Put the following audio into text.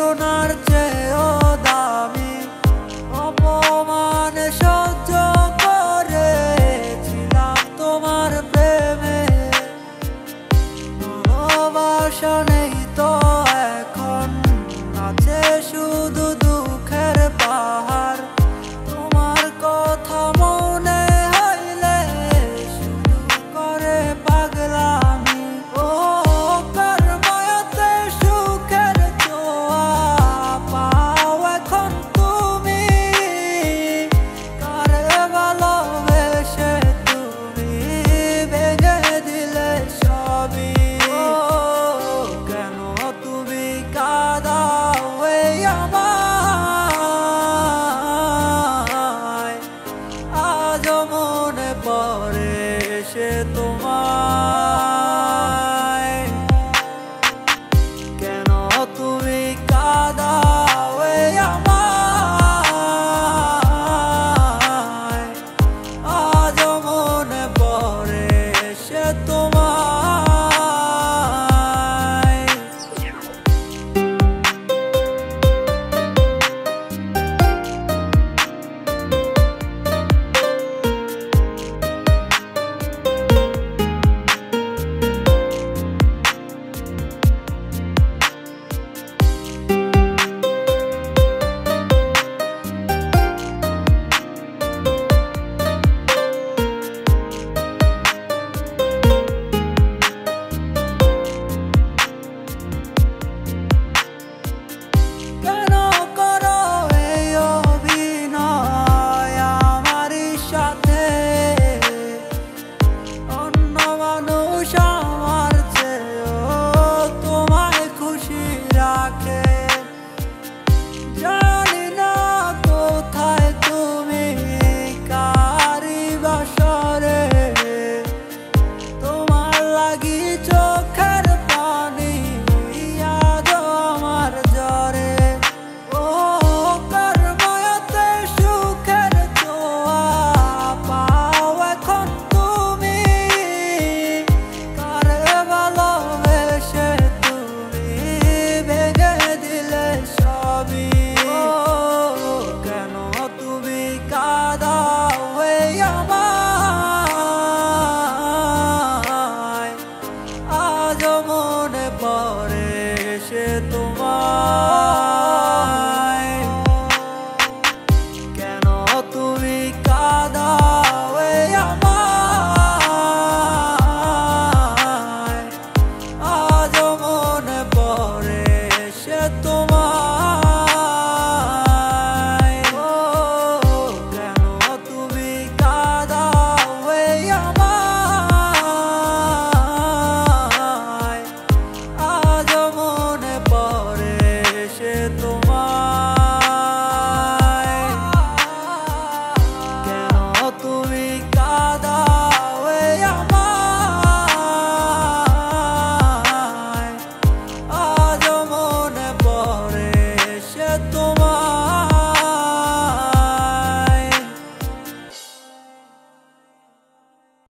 সোনার চেয়েও দামি অপমান সহ্য করেছিলাম তোমার প্রেমে। ভালোবাসা নেই তো এখন, আছে শুধু দুঃখের পাহাড়। তোমার কথা মনে হইলে শুধু করে পাগলামি। ও কার মায়াতে সুখের ছোঁয়া পাও এখন তুমি, কারে ভালোবেসে তুমি ভেঙে দিলে সবই। ও কেন তুমি কাঁদাও এই আমায়, আজও মনে পড়ে সে তোমায়। কেন তুমি কাঁদাও এই আমায়, আজও মনে পড়ে সে তোমায়। জানি না কোথায় তুমি, কারি বাসরে তোমার লাগি চোখের পানি আজও আমার জ্বরে। ও কার মায়াতে সুখের ছোঁয়া পাও এখন তুমি, কারে ভালোবেসে তুমি ভেঙে দিলে সবই। কেন তুমি কাঁদাও এই আমায়, আজও মনে পড়ে সে তোমায়। কেন তুমি কাঁদাও এই আমায়, আজও মনে পড়ে সে তোমায়। ও কেন তুমি কাঁদাও এই আমায়, আজও মনে পড়ে সে তোমায়।